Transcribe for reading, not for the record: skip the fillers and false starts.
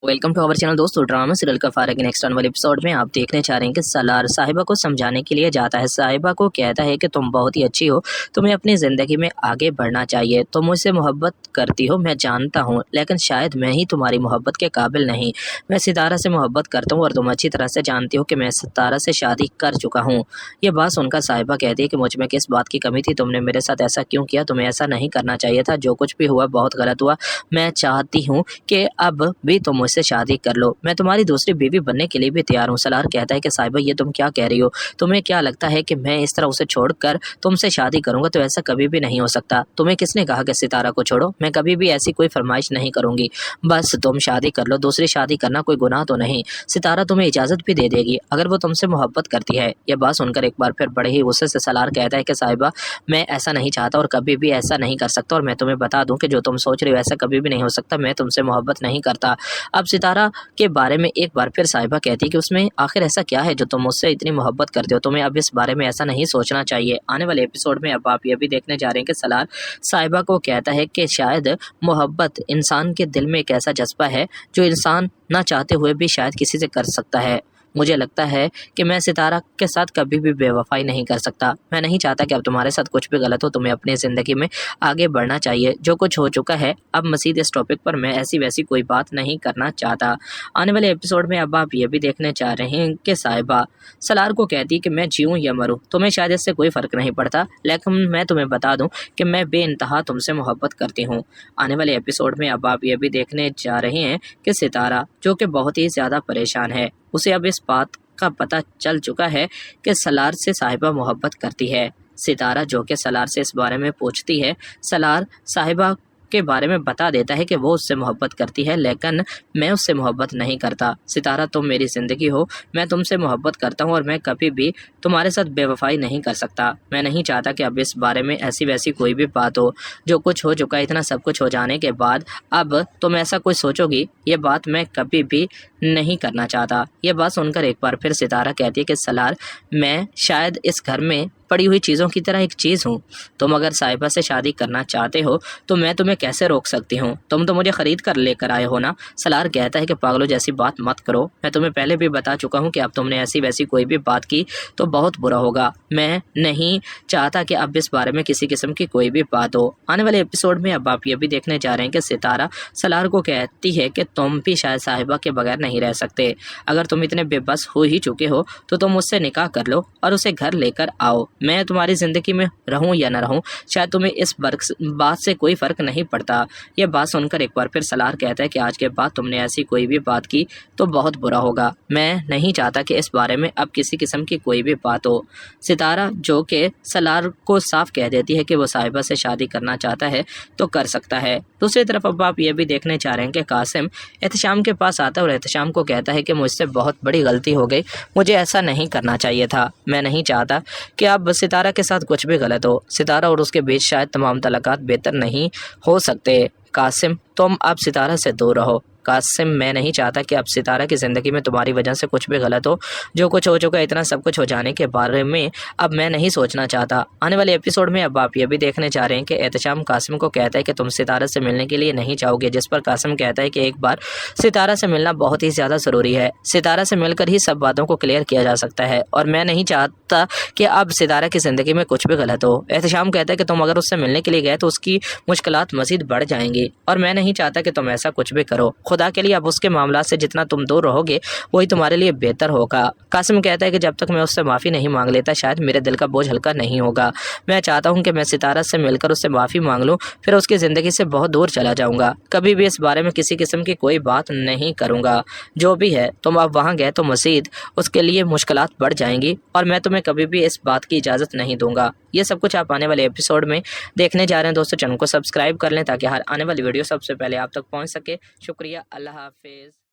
Welcome to our channel दोस्तों। Drama serial का फारग next आने वाले एपिसोड में आप देखने चाह रहे हैं कि सलार साहिबा को समझाने के लिए जाता है। साहिबा को कहता है कि तुम बहुत ही अच्छी हो, तुम्हें अपनी ज़िंदगी में आगे बढ़ना चाहिए, तुम मुझसे मोहब्बत करती हो, मैं जानता हूँ, लेकिन शायद मैं ही तुम्हारी मोहब्बत के काबिल नहीं। मैं सितारा से मोहब्बत करता हूँ और तुम अच्छी तरह से जानती हो कि मैं सितारा से शादी कर चुका हूँ। ये बात सुनकर साहिबा कहती है कि मुझ में किस बात की कमी थी, तुमने मेरे साथ ऐसा क्यों किया, तुम्हें ऐसा नहीं करना चाहिए था, जो कुछ भी हुआ बहुत गलत हुआ। मैं चाहती हूँ कि अब भी तुम मुझसे शादी कर लो, मैं तुम्हारी दूसरी बीवी बनने के लिए भी तैयार हूँ। सलार कहता है कि साहिबा ये तुम क्या कह रही हो, तुम्हें क्या लगता है कि मैं इस तरह उसे छोड़कर तुमसे शादी करूंगा? तो ऐसा कभी भी नहीं हो सकता। तुम्हें किसने कहा कि सितारा को छोड़ो? मैं कभी भी ऐसी कोई फरमाइश नहीं करूंगी, बस तुम शादी कर लो, दूसरी शादी करना कोई गुनाह तो नहीं। सितारा तुम्हें इजाजत भी दे देगी अगर वो तुमसे मोहब्बत करती है। यह बात सुनकर एक बार फिर बड़े ही गुस्से से सलार कहता है कि साहिबा मैं ऐसा नहीं चाहता और कभी भी ऐसा नहीं कर सकता, और मैं तुम्हें बता दूं कि जो तुम सोच रही हो ऐसा कभी भी नहीं हो सकता। मैं तुमसे मोहब्बत नहीं करता। अब सितारा के बारे में एक बार फिर साहिबा कहती है कि उसमें आखिर ऐसा क्या है जो तुम मुझसे इतनी मोहब्बत करते हो, तुम्हें अब इस बारे में ऐसा नहीं सोचना चाहिए। आने वाले एपिसोड में अब आप ये भी देखने जा रहे हैं कि सलार साहिबा को कहता है कि शायद मोहब्बत इंसान के दिल में एक ऐसा जज्बा है जो इंसान ना चाहते हुए भी शायद किसी से कर सकता है। मुझे लगता है कि मैं सितारा के साथ कभी भी बेवफाई नहीं कर सकता। मैं नहीं चाहता कि अब तुम्हारे साथ कुछ भी गलत हो, तुम्हें अपनी ज़िंदगी में आगे बढ़ना चाहिए। जो कुछ हो चुका है अब मज़ीद इस टॉपिक पर मैं ऐसी वैसी कोई बात नहीं करना चाहता। आने वाले एपिसोड में अब आप ये भी देखने चाह रहे हैं कि साहिबा सलार को कहती कि मैं जीऊँ या मरूँ, तुम्हें शायद इससे कोई फ़र्क नहीं पड़ता, लेकिन मैं तुम्हें बता दूँ कि मैं बेइंतहा तुमसे मोहब्बत करती हूँ। आने वाले एपिसोड में अब आप ये भी देखने जा रहे हैं कि सितारा जो कि बहुत ही ज़्यादा परेशान है, उसे अब इस बात का पता चल चुका है कि सलार से साहिबा मोहब्बत करती है। सितारा जो कि सलार से इस बारे में पूछती है, सलार साहिबा के बारे में बता देता है कि वो उससे मोहब्बत करती है, लेकिन मैं उससे मोहब्बत नहीं करता। सितारा तुम मेरी ज़िंदगी हो, मैं तुमसे मोहब्बत करता हूँ और मैं कभी भी तुम्हारे साथ बेवफाई नहीं कर सकता। मैं नहीं चाहता कि अब इस बारे में ऐसी वैसी कोई भी बात हो। जो कुछ हो चुका है, इतना सब कुछ हो जाने के बाद अब तुम ऐसा कुछ सोचोगी, ये बात मैं कभी भी नहीं करना चाहता। ये बात सुनकर एक बार फिर सितारा कहती है कि सलार मैं शायद इस घर में पड़ी हुई चीज़ों की तरह एक चीज़ हूँ। तुम अगर साहिबा से शादी करना चाहते हो तो मैं तुम्हें कैसे रोक सकती हूँ? तुम तो मुझे ख़रीद कर लेकर आए हो ना। सलार कहता है कि पागलों जैसी बात मत करो, मैं तुम्हें पहले भी बता चुका हूँ कि अब तुमने ऐसी वैसी कोई भी बात की तो बहुत बुरा होगा। मैं नहीं चाहता कि अब इस बारे में किसी किस्म की कोई भी बात हो। आने वाले एपिसोड में अब आप ये भी देखने जा रहे हैं कि सितारा सलार को कहती है कि तुम भी शायद साहिबा के बगैर नहीं रह सकते। अगर तुम इतने बेबस हो ही चुके हो तो तुम मुझसे निकाह कर लो और उसे घर लेकर आओ। मैं तुम्हारी ज़िंदगी में रहूं या न रहूं, शायद तुम्हें इस बात से कोई फ़र्क नहीं पड़ता। यह बात सुनकर एक बार फिर सलार कहता है कि आज के बाद तुमने ऐसी कोई भी बात की तो बहुत बुरा होगा। मैं नहीं चाहता कि इस बारे में अब किसी किस्म की कोई भी बात हो। सितारा जो कि सलार को साफ कह देती है कि वो साहिबा से शादी करना चाहता है तो कर सकता है। दूसरी तरफ अब आप ये भी देखने चाह रहे हैं कि कासिम एहतशाम के पास आता है और एहतशाम को कहता है कि मुझसे बहुत बड़ी गलती हो गई, मुझे ऐसा नहीं करना चाहिए था। मैं नहीं चाहता कि अब सितारा के साथ कुछ भी गलत हो। सितारा और उसके बीच शायद तमाम तलाक़ात बेहतर नहीं हो सकते। कासिम तुम अब सितारा से दूर रहो। कासिम मैं नहीं चाहता कि अब सितारा की ज़िंदगी में तुम्हारी वजह से कुछ भी गलत हो। जो कुछ हो चुका है, इतना सब कुछ हो जाने के बारे में अब मैं नहीं सोचना चाहता। आने वाले एपिसोड में अब आप ये भी देखने जा रहे हैं कि एहतशाम कासिम को कहता है कि तुम सितारा से मिलने के लिए नहीं चाहोगे, जिस पर कासिम कहता है कि एक बार सितारा से मिलना बहुत ही ज़्यादा ज़रूरी है। सितारा से मिलकर ही सब बातों को क्लियर किया जा सकता है और मैं नहीं चाहता कि अब सितारा की ज़िंदगी में कुछ भी गलत हो। एहतशाम कहता है कि तुम अगर उससे मिलने के लिए गए तो उसकी मुश्किलात मज़ीद बढ़ जाएंगी और मैं नहीं चाहता कि तुम ऐसा कुछ भी करो। खुदा के लिए अब उसके मामलात से जितना तुम दूर रहोगे वही तुम्हारे लिए बेहतर होगा। कासिम कहता है कि जब तक मैं उससे माफ़ी नहीं मांग लेता शायद मेरे दिल का बोझ हल्का नहीं होगा। मैं चाहता हूं कि मैं सितारा से मिलकर उससे माफ़ी मांग लूं, फिर उसकी ज़िंदगी से बहुत दूर चला जाऊंगा। कभी भी इस बारे में किसी किस्म की कोई बात नहीं करूंगा। जो भी है तुम अब वहां गए तो मज़ीद उसके लिए मुश्किलात बढ़ जाएंगी और मैं तुम्हें कभी भी इस बात की इजाज़त नहीं दूंगा। ये सब कुछ आप आने वाले एपिसोड में देखने जा रहे हैं। दोस्तों चैनल को सब्सक्राइब कर लें ताकि हर आने वाली वीडियो सबसे पहले आप तक पहुंच सके। शुक्रिया, अल्लाह हाफिज़।